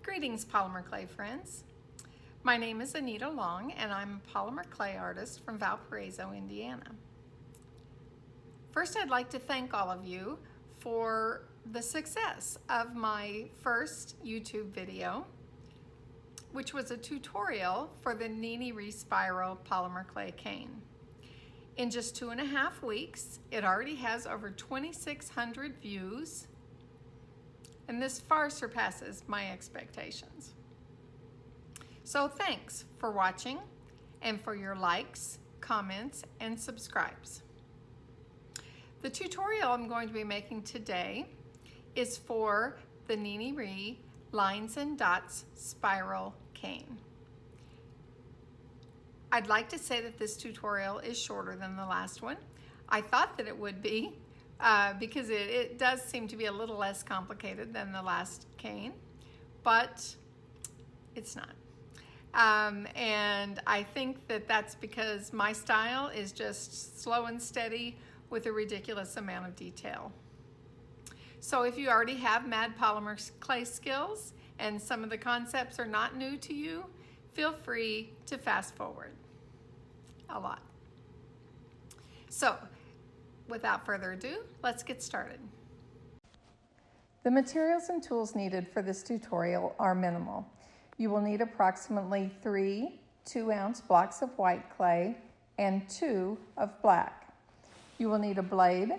Greetings, polymer clay friends. My name is Anita Long, and I'm a polymer clay artist from Valparaiso, Indiana. First, I'd like to thank all of you for the success of my first YouTube video, which was a tutorial for the Nee Nee Ree Spiral polymer clay cane. In just 2.5 weeks, it already has over 2,600 views, and this far surpasses my expectations. So thanks for watching and for your likes, comments, and subscribes. The tutorial I'm going to be making today is for the Nee Nee Ree Lines and Dots Spiral Cane. I'd like to say that this tutorial is shorter than the last one. I thought that it would be because it does seem to be a little less complicated than the last cane, but it's not. And I think that that's because my style is just slow and steady with a ridiculous amount of detail. So if you already have mad polymer clay skills and some of the concepts are not new to you, feel free to fast forward a lot. So without further ado, let's get started. The materials and tools needed for this tutorial are minimal. You will need approximately 3 2-ounce blocks of white clay and 2 of black. You will need a blade,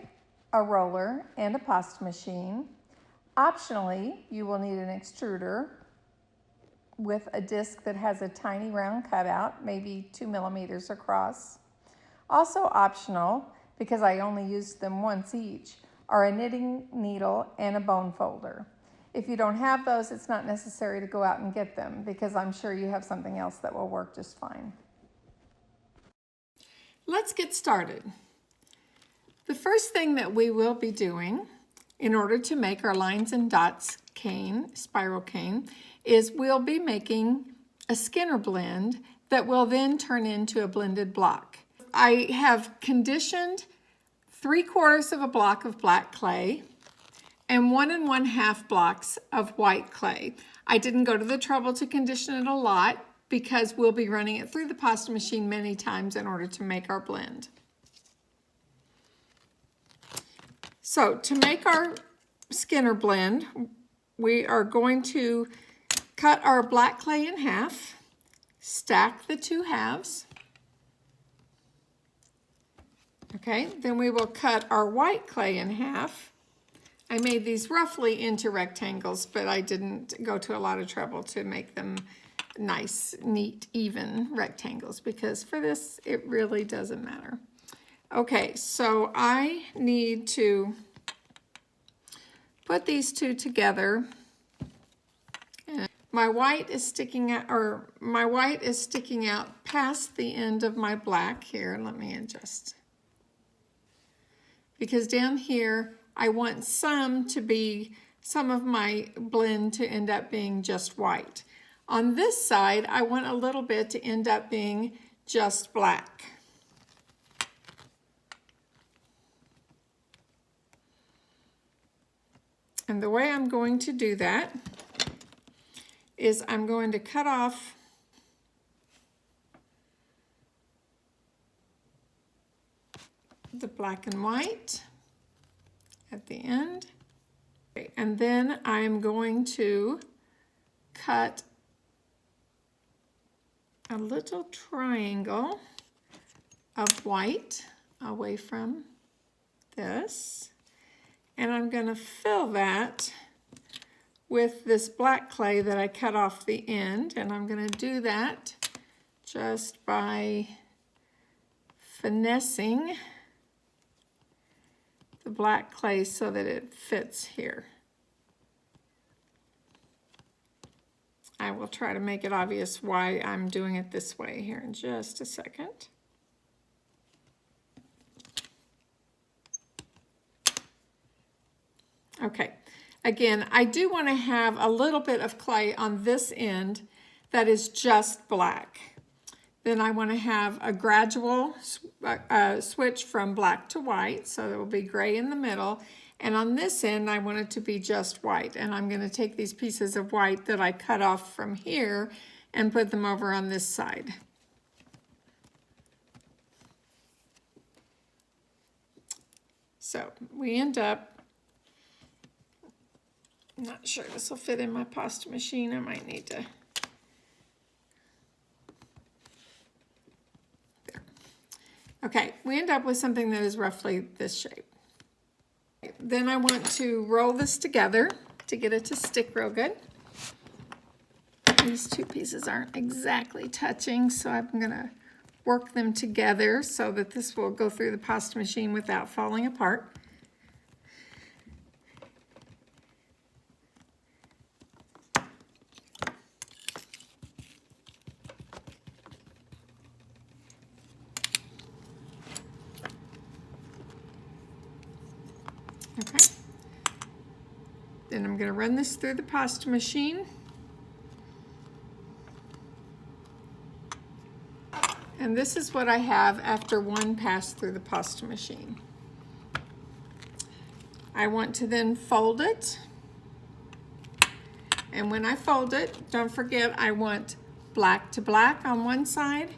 a roller, and a pasta machine. Optionally, you will need an extruder with a disc that has a tiny round cutout, maybe 2 millimeters across. Also optional, because I only used them once each, are a knitting needle and a bone folder. If you don't have those, it's not necessary to go out and get them, because I'm sure you have something else that will work just fine. Let's get started. The first thing that we will be doing in order to make our lines and dots cane, spiral cane, is we'll be making a Skinner blend that will then turn into a blended block. I have conditioned 3/4 of a block of black clay and 1 1/2 blocks of white clay. I didn't go to the trouble to condition it a lot because we'll be running it through the pasta machine many times in order to make our blend. So to make our Skinner blend, we are going to cut our black clay in half, stack the 2 halves. Okay, then we will cut our white clay in half. I made these roughly into rectangles, but I didn't go to a lot of trouble to make them nice, neat, even rectangles, because for this, it really doesn't matter. Okay, so I need to put these 2 together. My white is sticking out, past the end of my black here. Let me adjust. Because down here, I want some of my blend to end up being just white. On this side, I want a little bit to end up being just black. And the way I'm going to do that is I'm going to cut off the black and white at the end. Okay, and then I'm going to cut a little triangle of white away from this. And I'm going to fill that with this black clay that I cut off the end. And I'm going to do that just by finessing the black clay so that it fits here. I will try to make it obvious why I'm doing it this way here in just a second. Okay, again, I do want to have a little bit of clay on this end that is just black. Then I want to have a gradual switch from black to white, so there will be gray in the middle. And on this end, I want it to be just white. And I'm going to take these pieces of white that I cut off from here and put them over on this side. So we end up, I'm not sure this will fit in my pasta machine. I might need to. There. Okay, we end up with something that is roughly this shape. Then I want to roll this together to get it to stick real good. These two pieces aren't exactly touching, so I'm gonna work them together so that this will go through the pasta machine without falling apart. Okay. Then I'm going to run this through the pasta machine. And this is what I have after one pass through the pasta machine. I want to then fold it. And when I fold it, don't forget I want black to black on one side,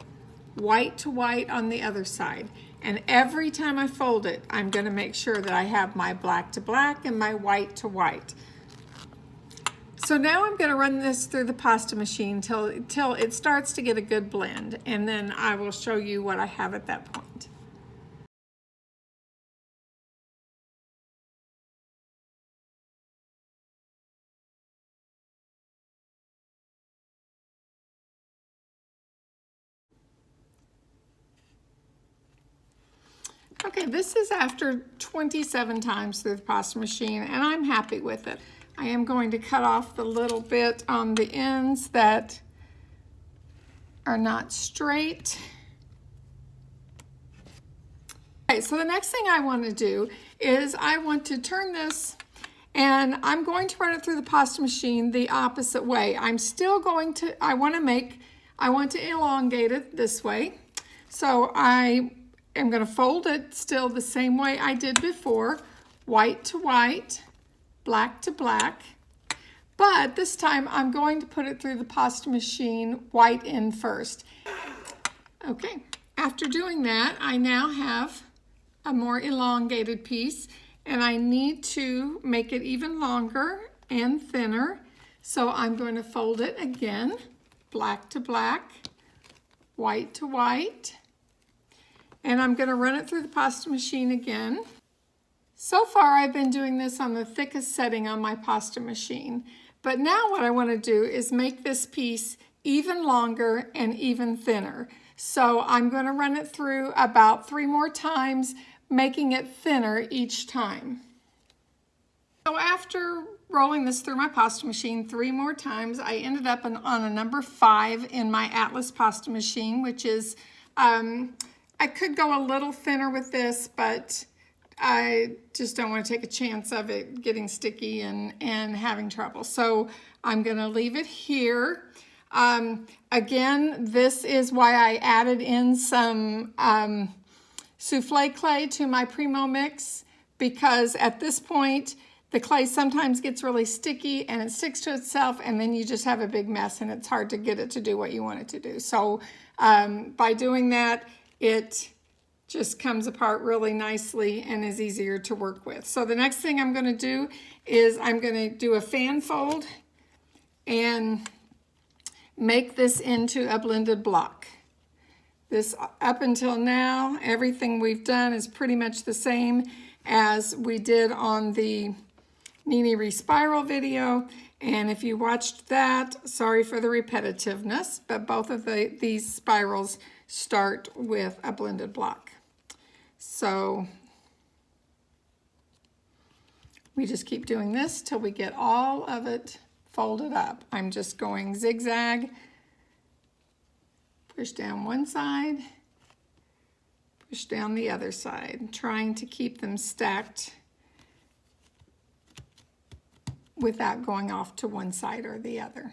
white to white on the other side. And every time I fold it, I'm going to make sure that I have my black to black and my white to white. So now I'm going to run this through the pasta machine till it starts to get a good blend, and then I will show you what I have at that point. Okay, this is after 27 times through the pasta machine, and I'm happy with it. I am going to cut off the little bit on the ends that are not straight. Okay, so the next thing I want to do is I want to turn this, and I'm going to run it through the pasta machine the opposite way. I'm still going to, I want to elongate it this way. So I am going to fold it still the same way I did before, white to white, black to black, but this time I'm going to put it through the pasta machine white in first. Okay, after doing that, I now have a more elongated piece, and I need to make it even longer and thinner. So I'm going to fold it again, black to black, white to white, and I'm going to run it through the pasta machine again. So far, I've been doing this on the thickest setting on my pasta machine, but now what I want to do is make this piece even longer and even thinner. So I'm going to run it through about 3 more times, making it thinner each time. So after rolling this through my pasta machine 3 more times, I ended up on a number 5 in my Atlas pasta machine, which is, I could go a little thinner with this, but I just don't want to take a chance of it getting sticky and having trouble. So I'm going to leave it here. Again, this is why I added in some souffle clay to my Premo mix, because at this point, the clay sometimes gets really sticky and it sticks to itself, and then you just have a big mess and it's hard to get it to do what you want it to do. So by doing that, it just comes apart really nicely and is easier to work with. So the next thing I'm going to do is I'm going to do a fan fold and make this into a blended block. This, up until now, everything we've done is pretty much the same as we did on the Nee Nee Ree spiral video. And if you watched that, sorry for the repetitiveness, but both of these spirals start with a blended block. So we just keep doing this till we get all of it folded up. I'm just going zigzag, push down one side, push down the other side, trying to keep them stacked without going off to one side or the other.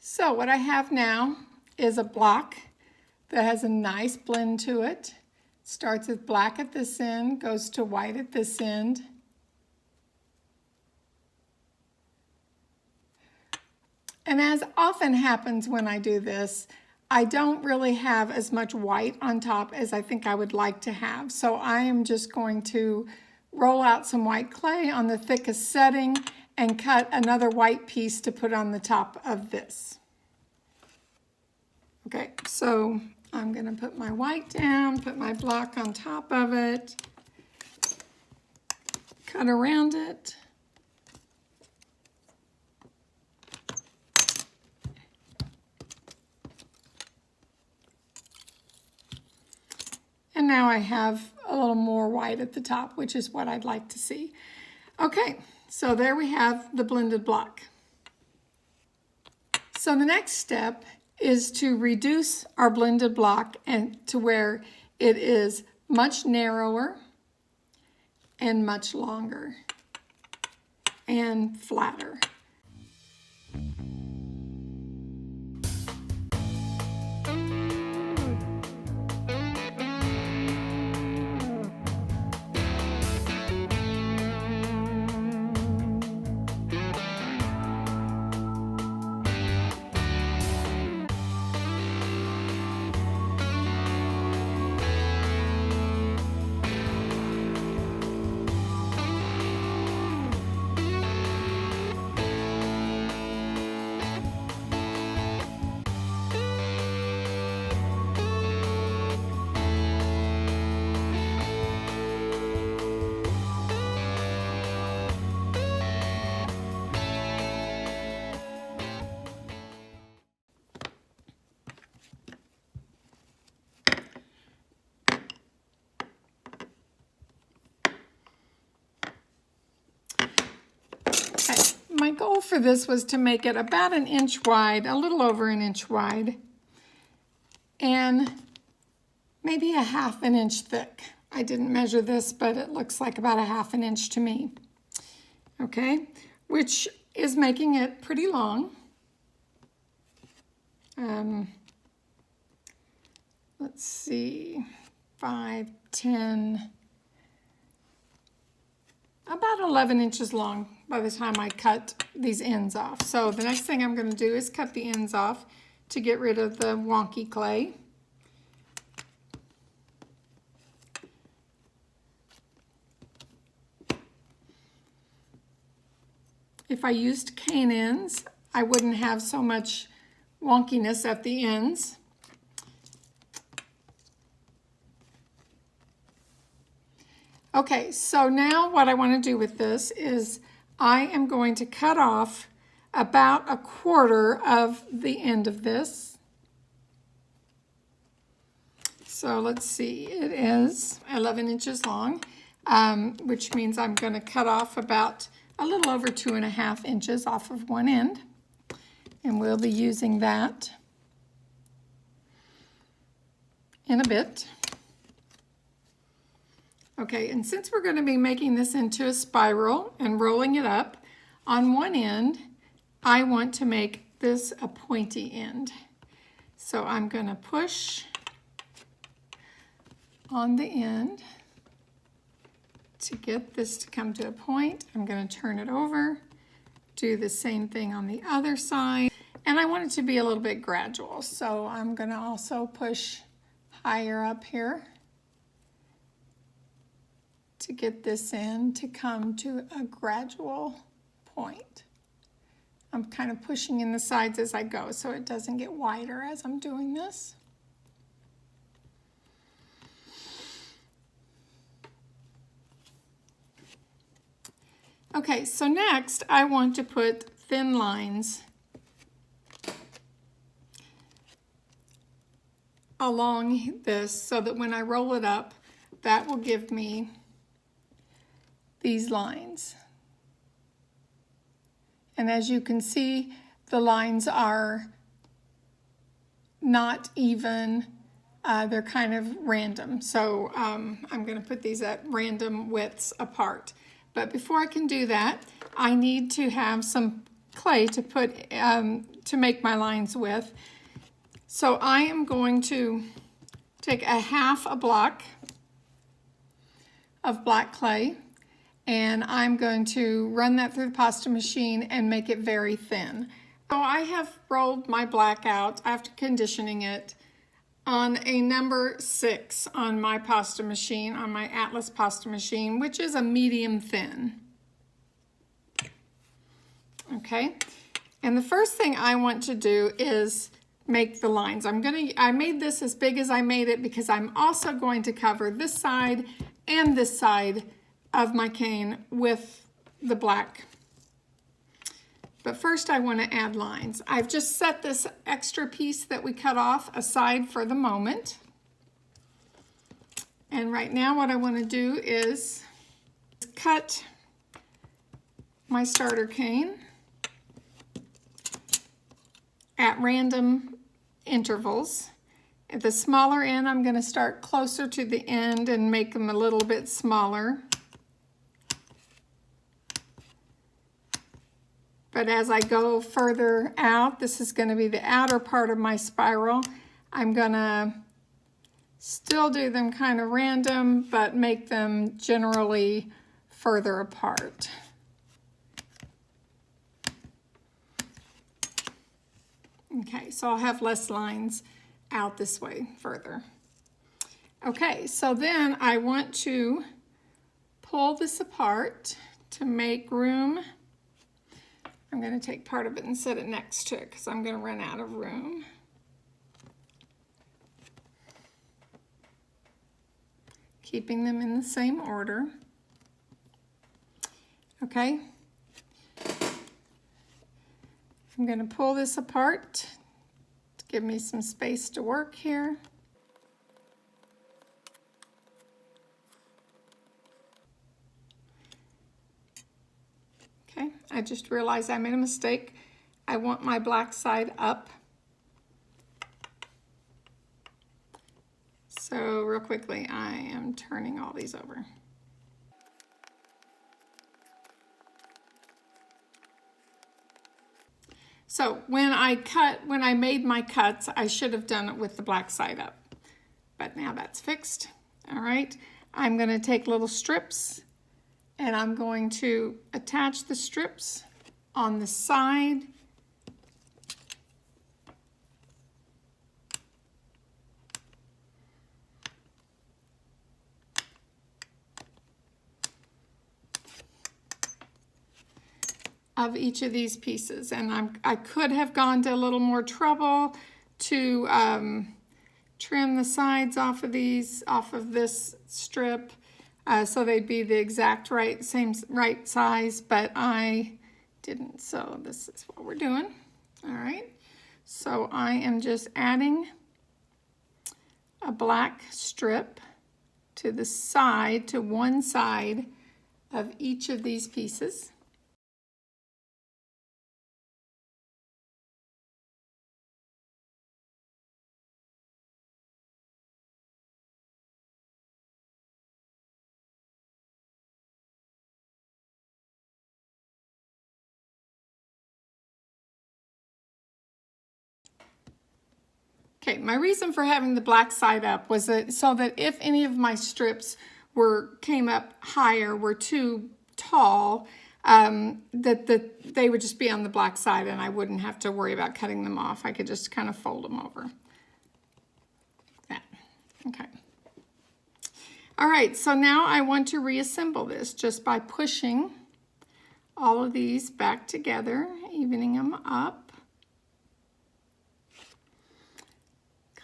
So what I have now is a block that has a nice blend to it. Starts with black at this end, goes to white at this end. And as often happens when I do this, I don't really have as much white on top as I think I would like to have. So I am just going to roll out some white clay on the thickest setting and cut another white piece to put on the top of this. Okay, so I'm gonna put my white down, put my block on top of it, cut around it. And now I have a little more white at the top, which is what I'd like to see. Okay, so there we have the blended block. So the next step is to reduce our blended block and to where it is much narrower and much longer and flatter. My goal for this was to make it about 1 inch wide, a little over 1 inch wide, and maybe a 1/2 inch thick. I didn't measure this, but it looks like about 1/2 inch to me. Okay, which is making it pretty long. Let's see, 5, 10, about 11 inches long by the time I cut these ends off. So the next thing I'm going to do is cut the ends off to get rid of the wonky clay. If I used cane ends, I wouldn't have so much wonkiness at the ends. Okay, so now what I want to do with this is I am going to cut off about 1/4 of the end of this. So let's see, it is 11 inches long, which means I'm going to cut off about a little over 2.5 inches off of one end. And we'll be using that in a bit. Okay, and since we're going to be making this into a spiral and rolling it up, on one end, I want to make this a pointy end. So I'm going to push on the end to get this to come to a point. I'm going to turn it over, do the same thing on the other side, and I want it to be a little bit gradual. So I'm going to also push higher up here to get this end to come to a gradual point. I'm kind of pushing in the sides as I go so it doesn't get wider as I'm doing this. Okay, so next I want to put thin lines along this so that when I roll it up, that will give me these lines. And as you can see, the lines are not even, they're kind of random. So I'm going to put these at random widths apart. But before I can do that, I need to have some clay to put to make my lines with. So I am going to take a half a block of black clay, and I'm going to run that through the pasta machine and make it very thin. So I have rolled my black out after conditioning it on a number 6 on my pasta machine, on my Atlas pasta machine, which is a medium thin. Okay, and the first thing I want to do is make the lines. I made this as big as I made it because I'm also going to cover this side and this side of my cane with the black. But first I want to add lines. I've just set this extra piece that we cut off aside for the moment. And right now what I want to do is cut my starter cane at random intervals. At the smaller end, I'm going to start closer to the end and make them a little bit smaller. But as I go further out, this is going to be the outer part of my spiral. I'm going to still do them kind of random, but make them generally further apart. Okay, so I'll have less lines out this way further. Okay, so then I want to pull this apart to make room. I'm going to take part of it and set it next to it because I'm going to run out of room. Keeping them in the same order. Okay. I'm going to pull this apart to give me some space to work here. Okay, I just realized I made a mistake. I want my black side up. So real quickly, I am turning all these over. So when I made my cuts, I should have done it with the black side up. But now that's fixed. All right, I'm going to take little strips and I'm going to attach the strips on the side of each of these pieces. And I could have gone to a little more trouble to trim the sides off of this strip. So they'd be the exact right size, but I didn't. So this is what we're doing. All right. So I am just adding a black strip to the side, to one side of each of these pieces. Okay, my reason for having the black side up was so that if any of my strips came up higher, were too tall, that they would just be on the black side and I wouldn't have to worry about cutting them off. I could just kind of fold them over. Like that. Okay. All right, so now I want to reassemble this just by pushing all of these back together, evening them up.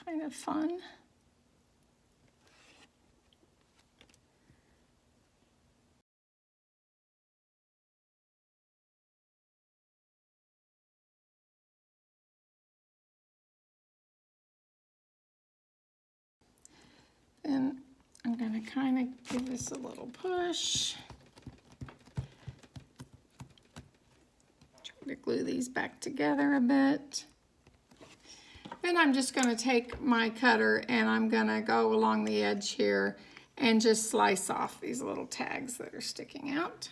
Kind of fun. Then I'm going to kind of give this a little push. Try to glue these back together a bit. Then I'm just going to take my cutter and I'm going to go along the edge here and just slice off these little tags that are sticking out.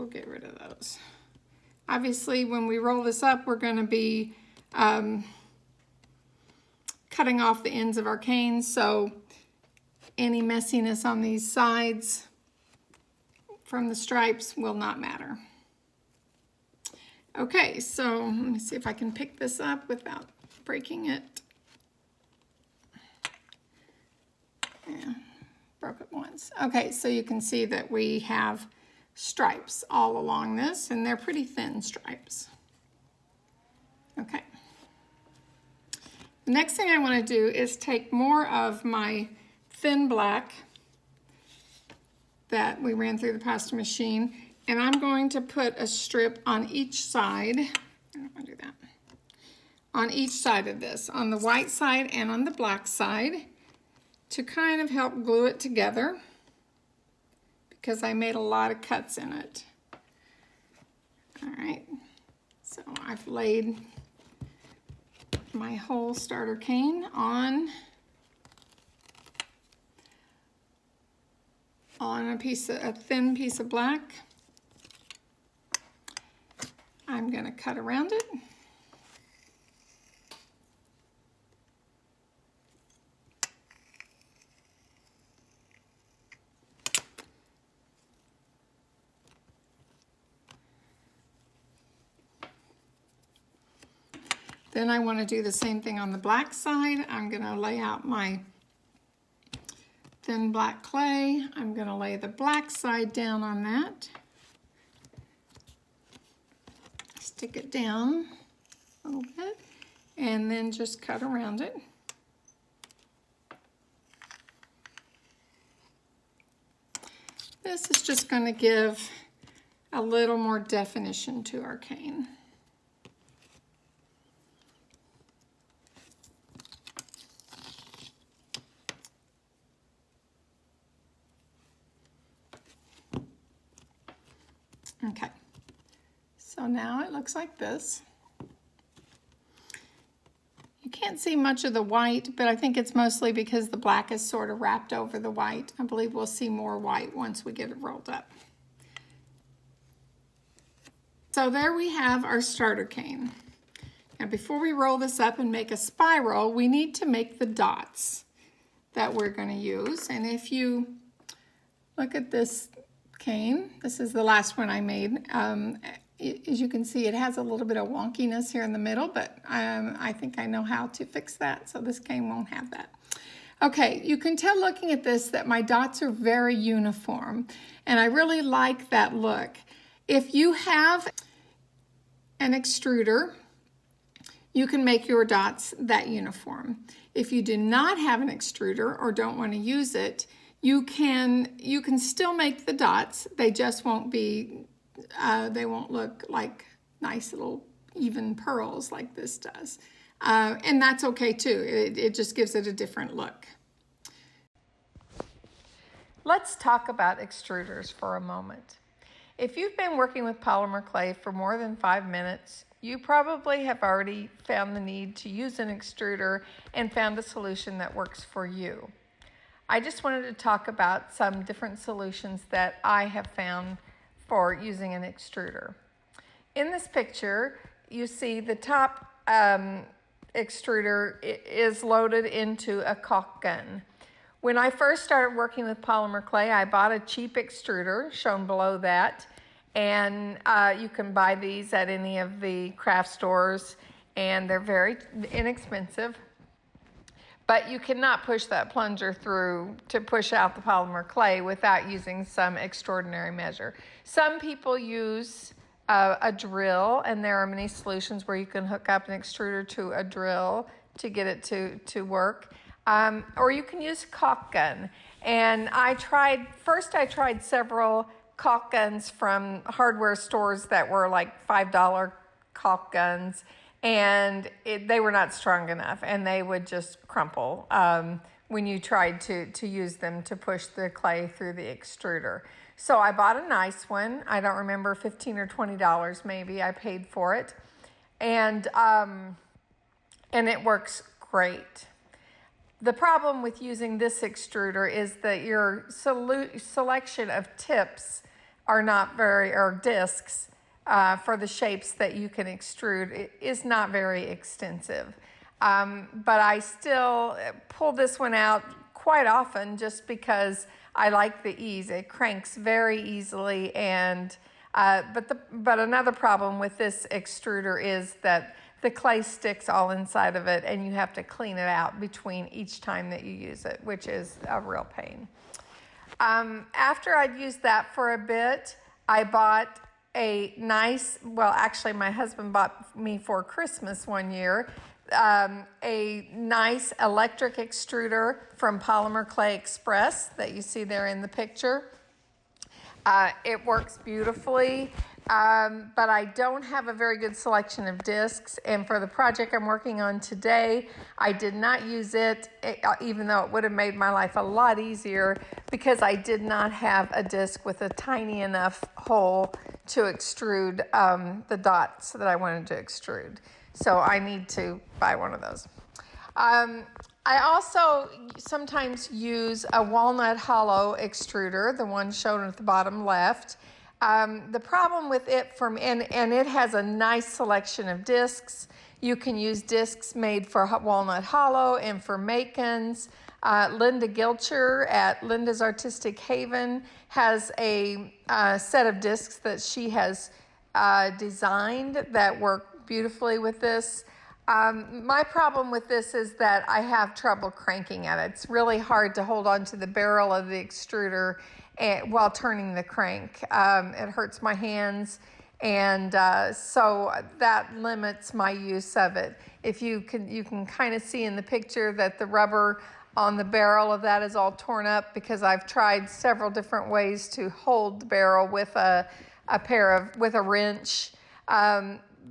get rid of those. Obviously, when we roll this up, we're going to be cutting off the ends of our canes, so any messiness on these sides from the stripes will not matter. Okay, so let me see if I can pick this up without breaking it. Yeah, broke it once. Okay, so you can see that we have stripes all along this, and they're pretty thin stripes. Okay. The next thing I want to do is take more of my thin black that we ran through the pasta machine, and I'm going to put a strip on each side. I don't want to do that. On each side of this, on the white side and on the black side, to kind of help glue it together, because I made a lot of cuts in it. All right, so I've laid my whole starter cane on a thin piece of black. I'm going to cut around it. Then I want to do the same thing on the black side. I'm going to lay out my thin black clay. I'm going to lay the black side down on that. Stick it down a little bit and then just cut around it. This is just going to give a little more definition to our cane. Okay, so now it looks like this. You can't see much of the white, but I think it's mostly because the black is sort of wrapped over the white. I believe we'll see more white once we get it rolled up. So there we have our starter cane. Now before we roll this up and make a spiral, we need to make the dots that we're going to use. And if you look at this cane, this is the last one I made. As you can see, it has a little bit of wonkiness here in the middle, but I think I know how to fix that, so this cane won't have that. Okay, you can tell looking at this that my dots are very uniform, and I really like that look. If you have an extruder, you can make your dots that uniform. If you do not have an extruder or don't want to use it, you can still make the dots. They just won't be, they won't look like nice little even pearls like this does. And that's okay too. It just gives it a different look. Let's talk about extruders for a moment. If you've been working with polymer clay for more than 5 minutes, you probably have already found the need to use an extruder and found a solution that works for you. I just wanted to talk about some different solutions that I have found for using an extruder. In this picture, you see the top extruder is loaded into a caulk gun. When I first started working with polymer clay, I bought a cheap extruder, shown below that, and you can buy these at any of the craft stores, and they're very inexpensive. But you cannot push that plunger through to push out the polymer clay without using some extraordinary measure. Some people use a drill, and there are many solutions where you can hook up an extruder to a drill to get it to work. Or you can use a caulk gun. And I tried several caulk guns from hardware stores that were like $5 caulk guns. And they were not strong enough, and they would just crumple when you tried to use them to push the clay through the extruder. So I bought a nice one. I don't remember, $15 or $20 maybe I paid for it, and it works great. The problem with using this extruder is that your selection of tips are not very, or discs for the shapes that you can extrude, it is not very extensive. But I still pull this one out quite often just because I like the ease. It cranks very easily, and but another problem with this extruder is that the clay sticks all inside of it, and you have to clean it out between each time that you use it, which is a real pain. After I'd used that for a bit, I bought a nice, well, actually my husband bought me for Christmas one year, a nice electric extruder from Polymer Clay Express that you see there in the picture. It works beautifully, but I don't have a very good selection of discs, and for the project I'm working on today, I did not use it, even though it would have made my life a lot easier, because I did not have a disc with a tiny enough hole to extrude the dots that I wanted to extrude. So I need to buy one of those. I also sometimes use a walnut hollow extruder, the one shown at the bottom left. The problem with it, and it has a nice selection of discs. You can use discs made for walnut hollow and for Makins. Linda Gilcher at Linda's Artistic Haven has a set of discs that she has designed that work beautifully with this. My problem with this is that I have trouble cranking at it. It's really hard to hold on to the barrel of the extruder while turning the crank. It hurts my hands, and so that limits my use of it. If you can kind of see in the picture that the rubber on the barrel of that is all torn up because I've tried several different ways to hold the barrel with a wrench.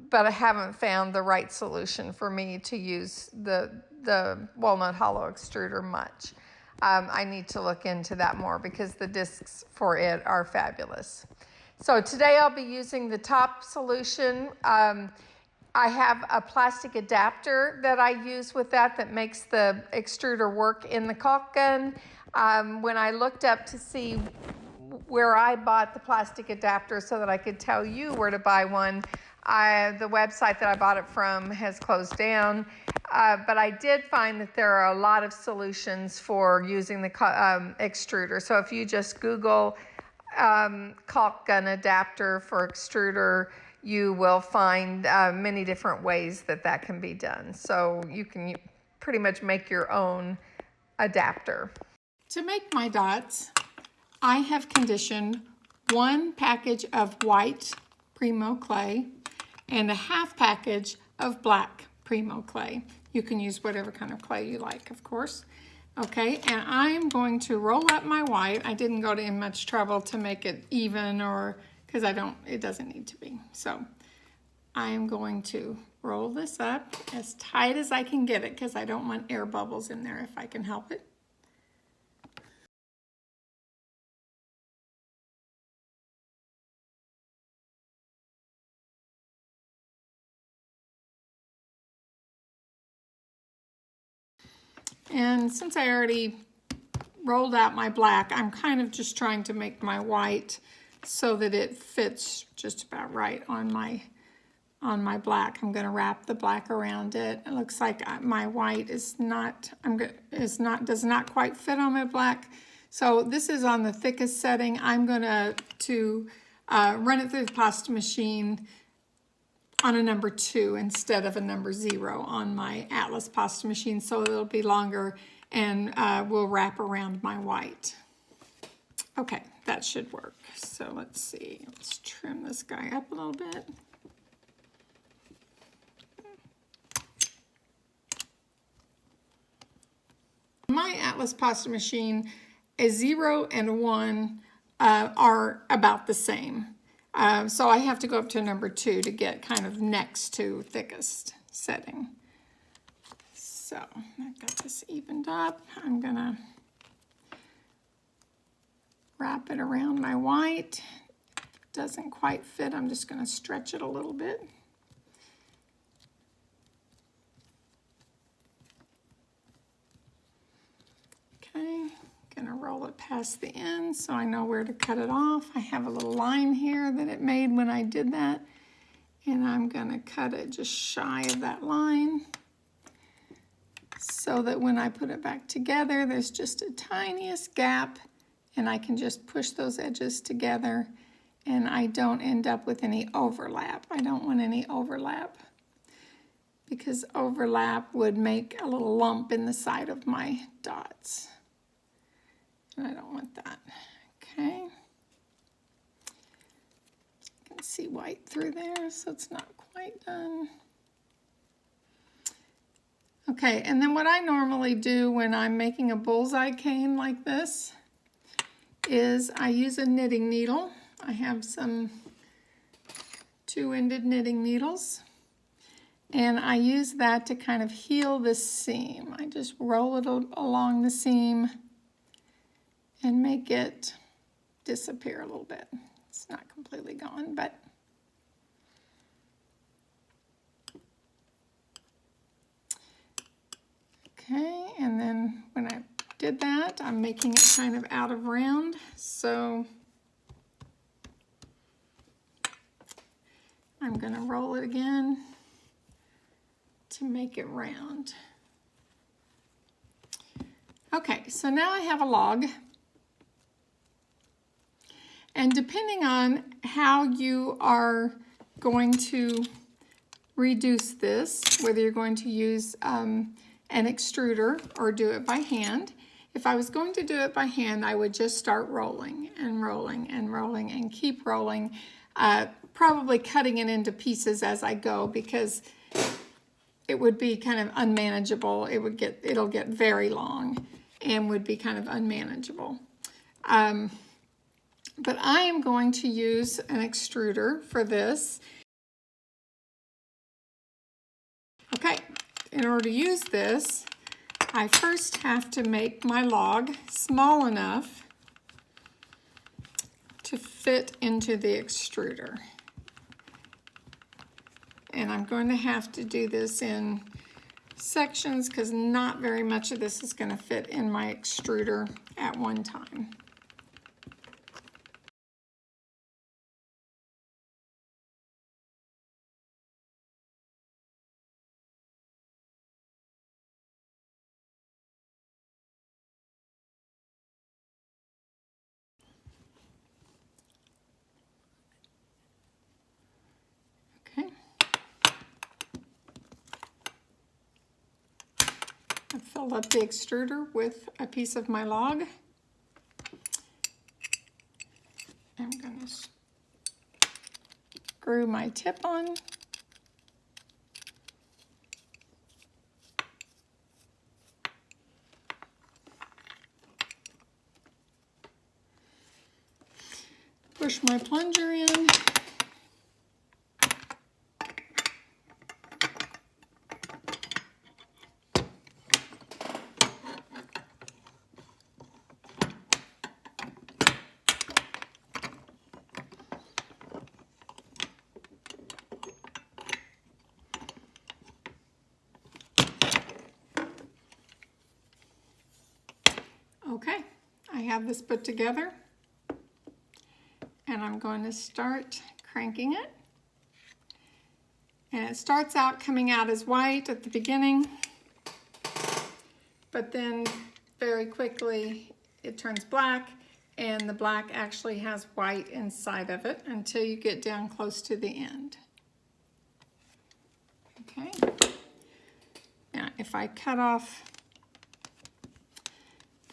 But I haven't found the right solution for me to use the walnut hollow extruder much. I need to look into that more because the discs for it are fabulous. So today I'll be using the top solution. I have a plastic adapter that I use with that makes the extruder work in the caulk gun. When I looked up to see where I bought the plastic adapter so that I could tell you where to buy one, the website that I bought it from has closed down, but I did find that there are a lot of solutions for using the extruder. So if you just Google caulk gun adapter for extruder, you will find many different ways that can be done. So you can pretty much make your own adapter. To make my dots, I have conditioned one package of white Premo clay and a half package of black Premo clay. You can use whatever kind of clay you like, of course. Okay, and I'm going to roll up my white. I didn't go to much trouble to make it even, or because it doesn't need to be. So I am going to roll this up as tight as I can get it because I don't want air bubbles in there if I can help it. And since I already rolled out my black, I'm kind of just trying to make my white so that it fits just about right on my black. I'm going to wrap the black around it. It looks like my white does not quite fit on my black. So this is on the thickest setting. I'm going to run it through the pasta machine on a number 2 instead of a number 0 on my Atlas pasta machine, so it'll be longer and will wrap around my white. Okay, that should work. So let's see, let's trim this guy up a little bit. My Atlas pasta machine, a 0 and a 1 are about the same. So I have to go up to number 2 to get kind of next to thickest setting. So I've got this evened up. I'm gonna wrap it around my white. If it doesn't quite fit, I'm just gonna stretch it a little bit. Okay, gonna roll it past the end so I know where to cut it off. I have a little line here that it made when I did that, and I'm gonna cut it just shy of that line so that when I put it back together, there's just a tiniest gap, and I can just push those edges together, and I don't end up with any overlap. I don't want any overlap, because overlap would make a little lump in the side of my dots. And I don't want that. Okay. You can see white through there, so it's not quite done. Okay, and then what I normally do when I'm making a bullseye cane like this is I use a knitting needle. I have some two-ended knitting needles, and I use that to kind of heal this seam. I just roll it along the seam and make it disappear a little bit. It's not completely gone, but okay, and then when I did that, I'm making it kind of out of round, so I'm gonna roll it again to make it round. Okay, so now I have a log, and depending on how you are going to reduce this, whether you're going to use an extruder or do it by hand. If I was going to do it by hand, I would just start rolling and rolling and rolling and keep rolling, probably cutting it into pieces as I go, because it would be kind of unmanageable. It'll get very long and would be kind of unmanageable. But I am going to use an extruder for this. Okay, in order to use this, I first have to make my log small enough to fit into the extruder. And I'm going to have to do this in sections because not very much of this is going to fit in my extruder at one time. Okay. I've filled up the extruder with a piece of my log. I'm going to screw my tip on. Push my plunger in. Okay, I have this put together, and I'm going to start cranking it. And it starts out coming out as white at the beginning, but then very quickly it turns black, and the black actually has white inside of it until you get down close to the end. Okay, now if I cut off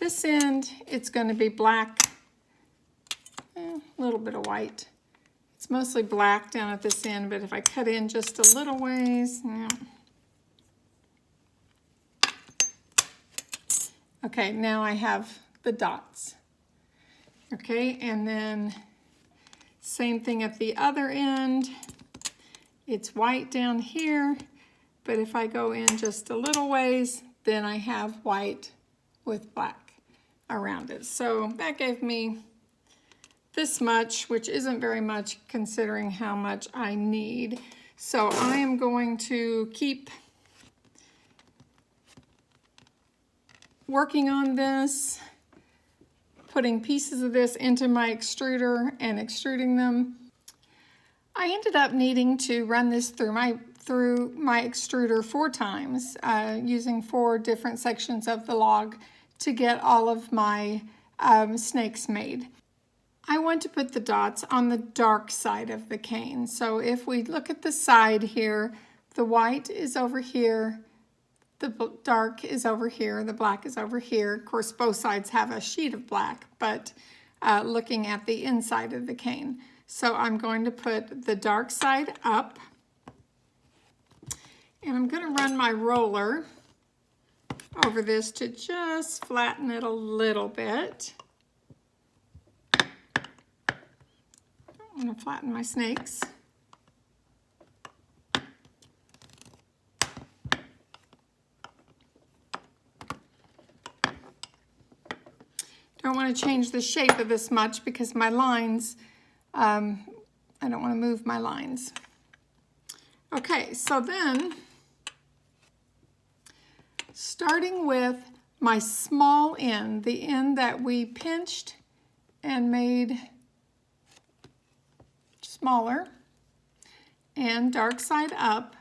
this end, it's going to be black, a little bit of white. It's mostly black down at this end, but if I cut in just a little ways, yeah. Okay, now I have the dots. Okay, and then same thing at the other end. It's white down here, but if I go in just a little ways, then I have white with black around it. So that gave me this much, which isn't very much considering how much I need. So I am going to keep working on this putting pieces of this into my extruder and extruding them. I ended up needing to run this through my extruder 4 times, using 4 different sections of the log to get all of my snakes made. I want to put the dots on the dark side of the cane. So if we look at the side here, the white is over here, the dark is over here, the black is over here. Of course, both sides have a sheet of black, but looking at the inside of the cane. So I'm going to put the dark side up, and I'm going to run my roller over this to just flatten it a little bit. I'm going to flatten my snakes. Don't want to change the shape of this much because my lines, I don't want to move my lines. Okay, so then, starting with my small end, the end that we pinched and made smaller and dark side up,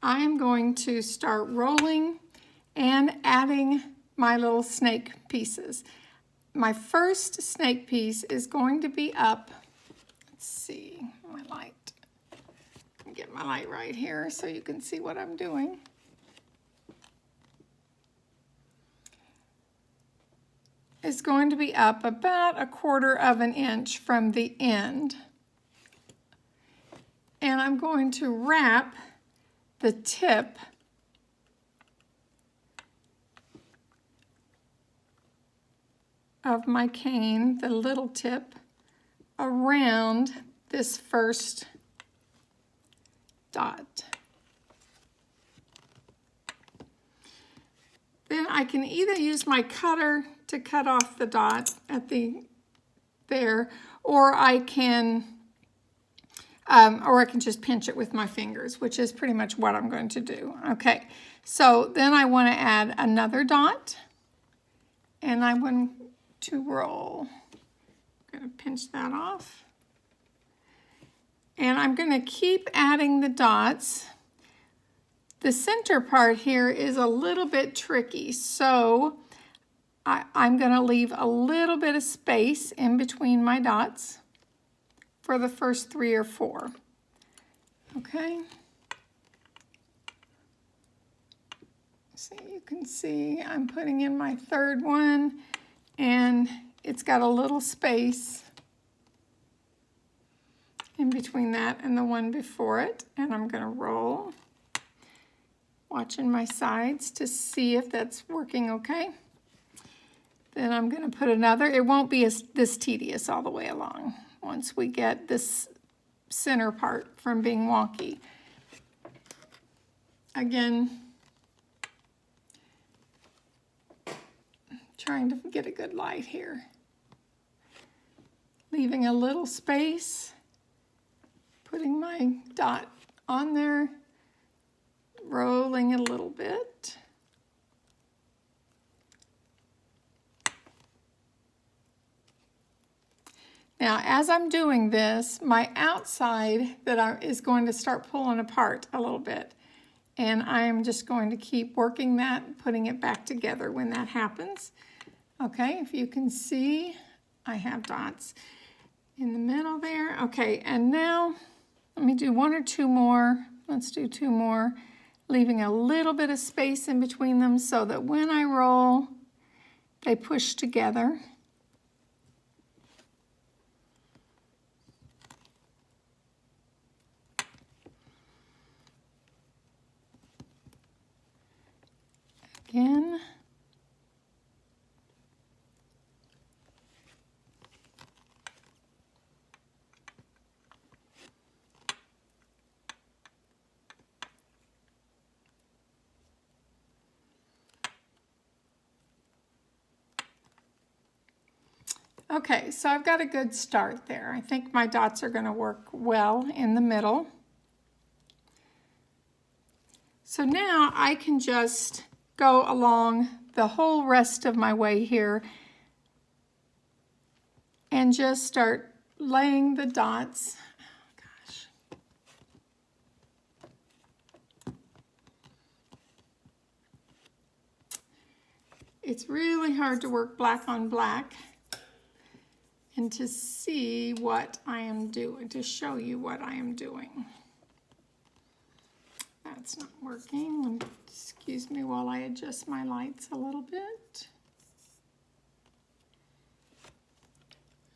I'm going to start rolling and adding my little snake pieces. My first snake piece is going to be up. Let's see, my light. Get my light right here so you can see what I'm doing. It's going to be up about 1/4 of an inch from the end. And I'm going to wrap the tip of my cane, the little tip, around this first dot. Then I can either use my cutter to cut off the dot at there, or I can just pinch it with my fingers, which is pretty much what I'm going to do. Okay, so then I want to add another dot, and I want to roll. I'm going to pinch that off. And I'm going to keep adding the dots. The center part here is a little bit tricky, so I'm going to leave a little bit of space in between my dots for the first 3 or 4. Okay. So you can see I'm putting in my 3rd one, and it's got a little space in between that and the one before it, and I'm going to roll, watching my sides to see if that's working okay. Then I'm going to put another. It won't be this tedious all the way along once we get this center part from being wonky. Again, trying to get a good light here. Leaving a little space, putting my dot on there, rolling it a little bit. Now, as I'm doing this, my outside is going to start pulling apart a little bit. And I'm just going to keep working that, putting it back together when that happens. Okay, if you can see, I have dots in the middle there. Okay, and now let me do 1 or 2 more. Let's do 2 more, leaving a little bit of space in between them so that when I roll, they push together. Again. Okay, so I've got a good start there. I think my dots are going to work well in the middle. So now I can just go along the whole rest of my way here and just start laying the dots. Oh, gosh. It's really hard to work black on black and to see what I am doing, to show you what I am doing. That's not working. Excuse me while I adjust my lights a little bit.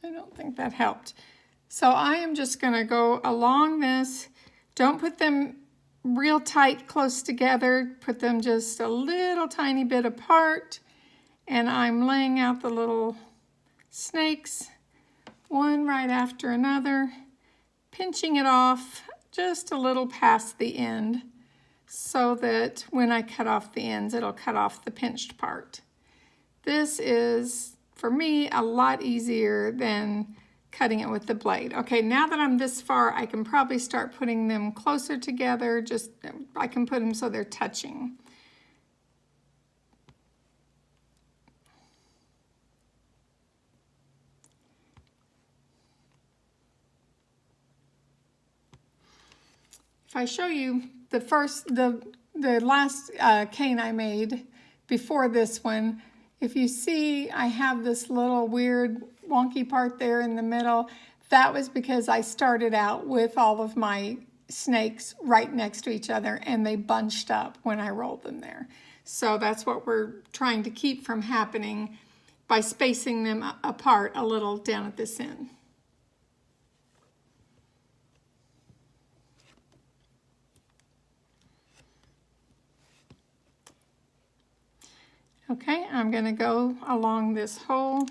I don't think that helped. So I am just going to go along this. Don't put them real tight close together. Put them just a little tiny bit apart. And I'm laying out the little snakes, one right after another, pinching it off just a little past the end so that when I cut off the ends, it'll cut off the pinched part. This is, for me, a lot easier than cutting it with the blade. Okay, now that I'm this far, I can probably start putting them closer together. Just, I can put them so they're touching. If I show you the last cane I made before this one, if you see I have this little weird wonky part there in the middle, that was because I started out with all of my snakes right next to each other and they bunched up when I rolled them there. So that's what we're trying to keep from happening by spacing them apart a little down at this end. Okay, I'm going to go along this whole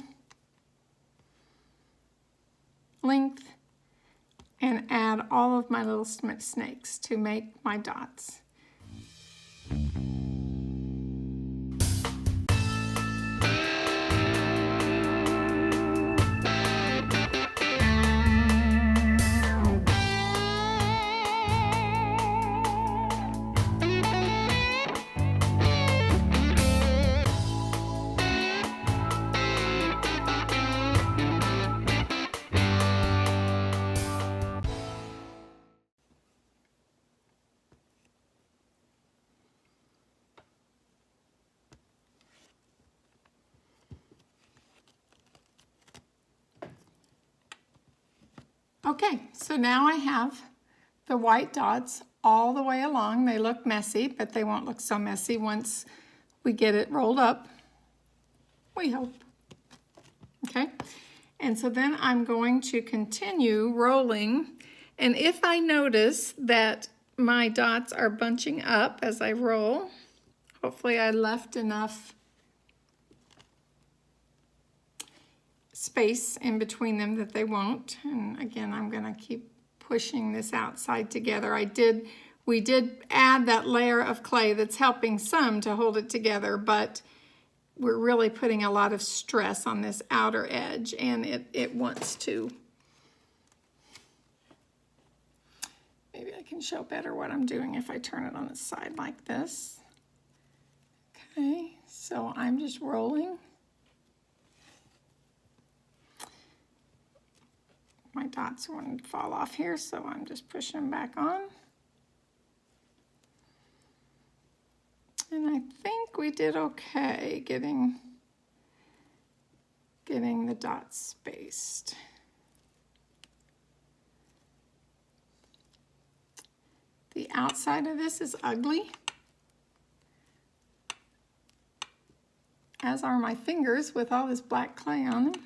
length and add all of my little snakes to make my dots. Okay, so now I have the white dots all the way along. They look messy, but they won't look so messy once we get it rolled up. We hope. Okay, and so then I'm going to continue rolling. And if I notice that my dots are bunching up as I roll, hopefully I left enough space in between them that they won't. And again, I'm going to keep pushing this outside together. We did add that layer of clay that's helping some to hold it together, but we're really putting a lot of stress on this outer edge, and it wants to. Maybe I can show better what I'm doing if I turn it on its side like this. Okay, so I'm just rolling. My dots want to fall off here, so I'm just pushing them back on. And I think we did okay getting the dots spaced. The outside of this is ugly, as are my fingers with all this black clay on them.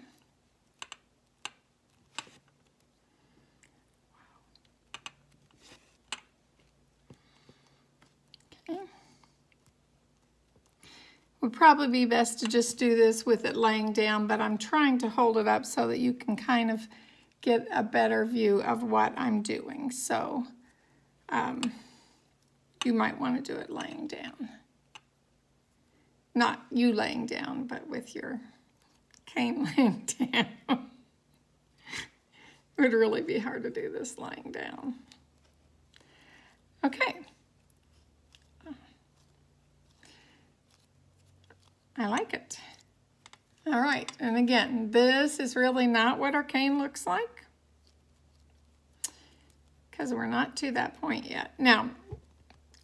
Would probably be best to just do this with it laying down, but I'm trying to hold it up so that you can kind of get a better view of what I'm doing. So you might want to do it laying down. Not you laying down, but with your cane laying down. It would really be hard to do this lying down. Okay. I like it. All right, and again, this is really not what our cane looks like because we're not to that point yet. Now,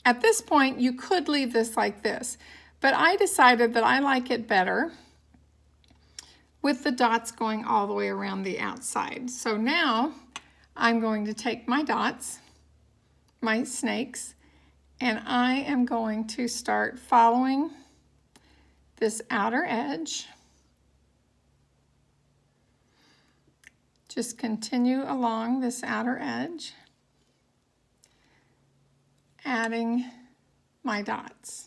at this point, you could leave this like this, but I decided that I like it better with the dots going all the way around the outside. So now I'm going to take my dots, my snakes, and I am going to start following this outer edge. Just continue along this outer edge, adding my dots.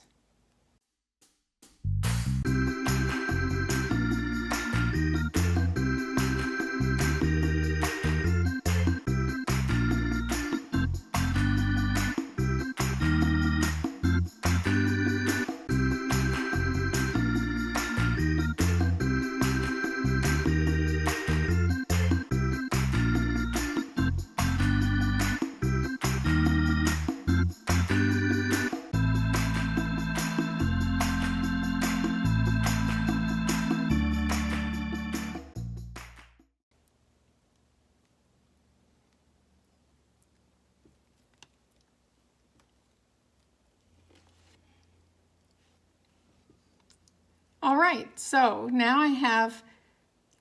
All right, so now I have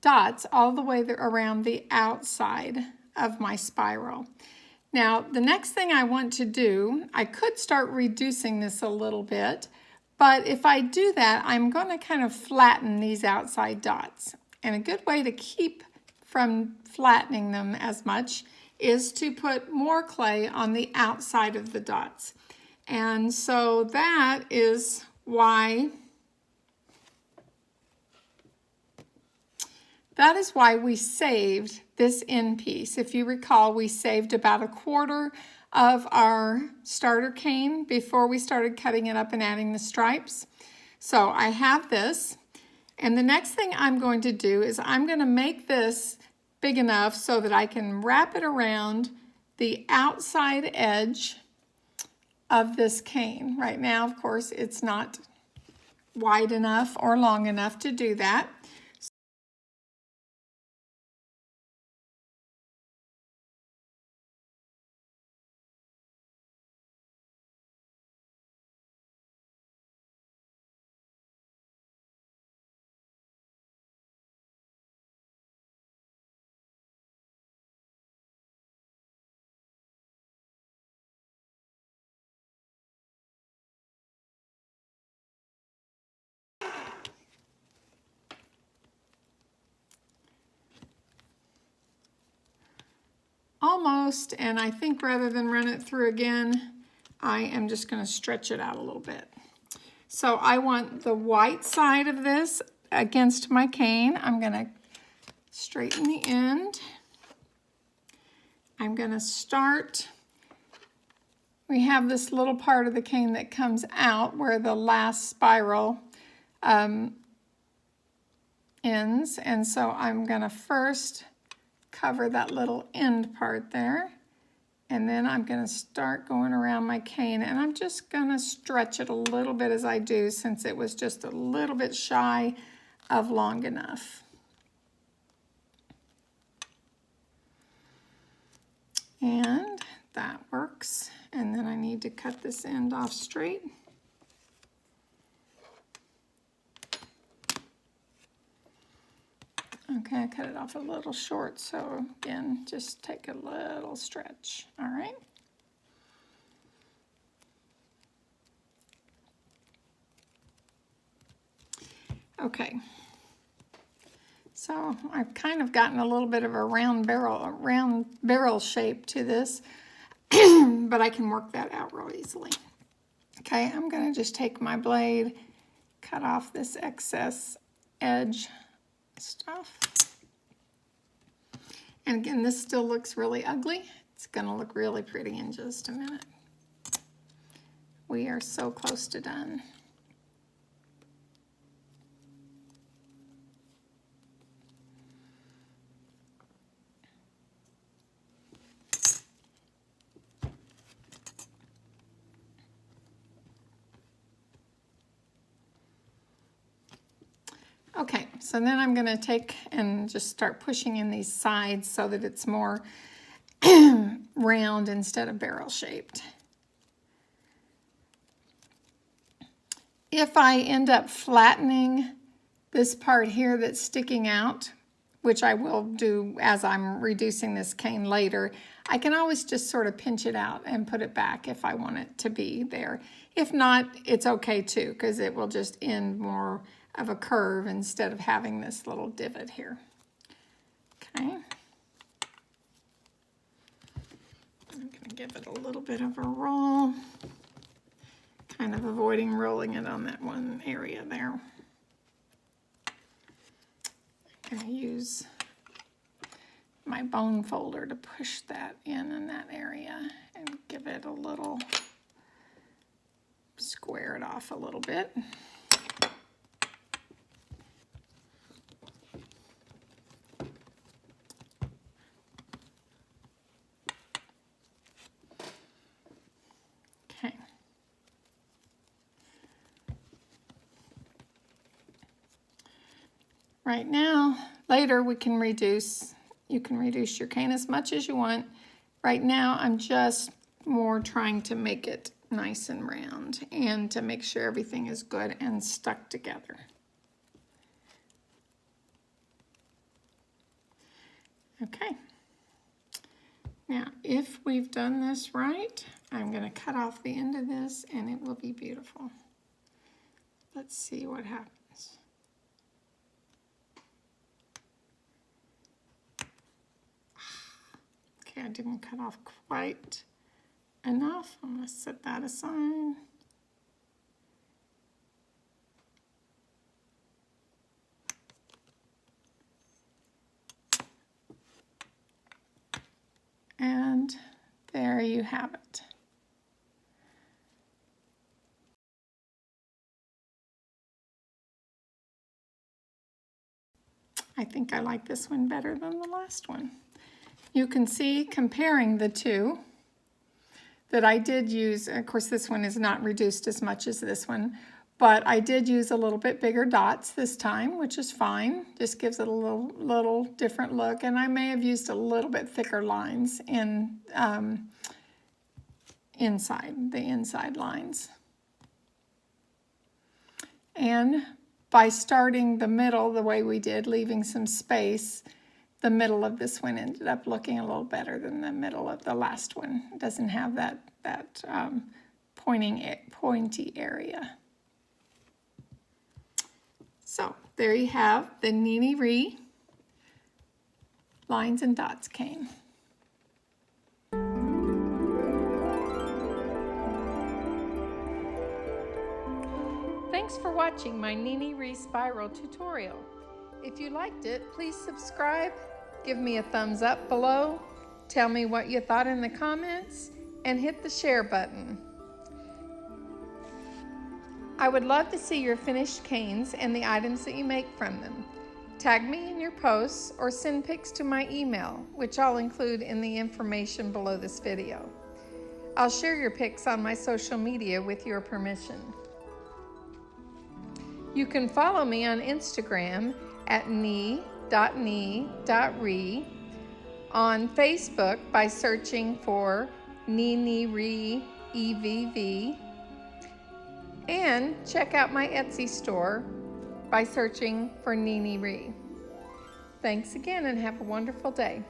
dots all the way around the outside of my spiral. Now, the next thing I want to do, I could start reducing this a little bit, but if I do that, I'm going to kind of flatten these outside dots. And a good way to keep from flattening them as much is to put more clay on the outside of the dots. And so that is why we saved this end piece. If you recall, we saved about 1/4 of our starter cane before we started cutting it up and adding the stripes. So I have this, and the next thing I'm going to do is I'm going to make this big enough so that I can wrap it around the outside edge of this cane. Right now, of course, it's not wide enough or long enough to do that. Almost, and I think rather than run it through again, I am just going to stretch it out a little bit. So I want the white side of this against my cane. I'm going to straighten the end. I'm going to start, we have this little part of the cane that comes out where the last spiral ends, and so I'm going to first cover that little end part there, and then I'm going to start going around my cane, and I'm just going to stretch it a little bit as I do, since it was just a little bit shy of long enough. And that works, and then I need to cut this end off straight. Okay, I cut it off a little short, so again, just take a little stretch, all right? Okay, so I've kind of gotten a little bit of a round barrel shape to this, but I can work that out real easily. Okay, I'm gonna just take my blade, cut off this excess edge stuff. And again, this still looks really ugly. It's gonna look really pretty in just a minute. We are so close to done. Okay, so then I'm gonna take and just start pushing in these sides so that it's more round instead of barrel shaped. If I end up flattening this part here that's sticking out, which I will do as I'm reducing this cane later, I can always just sort of pinch it out and put it back if I want it to be there. If not, it's okay too, because it will just end more of a curve instead of having this little divot here. Okay. I'm going to give it a little bit of a roll, kind of avoiding rolling it on that one area there. I'm going to use my bone folder to push that in that area and give it a little, square it off a little bit. Okay. Right now, later we can reduce, you can reduce your cane as much as you want. Right now I'm just more trying to make it nice and round and to make sure everything is good and stuck together. Okay. Now, if we've done this right, I'm going to cut off the end of this and it will be beautiful. Let's see what happens. Okay, I didn't cut off quite enough. I'm going to set that aside. And there you have it. I think I like this one better than the last one. You can see, comparing the two, that I did use, of course this one is not reduced as much as this one, but I did use a little bit bigger dots this time, which is fine. Just gives it a little different look, and I may have used a little bit thicker lines in the inside lines. And by starting the middle the way we did, leaving some space, the middle of this one ended up looking a little better than the middle of the last one. It doesn't have that pointy area. So there you have the Nee Nee Ree lines and dots cane. Thanks for watching my Nee Nee Ree spiral tutorial. If you liked it, please subscribe, give me a thumbs up below, tell me what you thought in the comments, and hit the share button. I would love to see your finished canes and the items that you make from them. Tag me in your posts or send pics to my email, which I'll include in the information below this video. I'll share your pics on my social media with your permission. You can follow me on Instagram at nee.nee.ree, on Facebook by searching for Nee Nee Ree EVV, and check out my Etsy store by searching for Nee Nee Ree. Thanks again and have a wonderful day.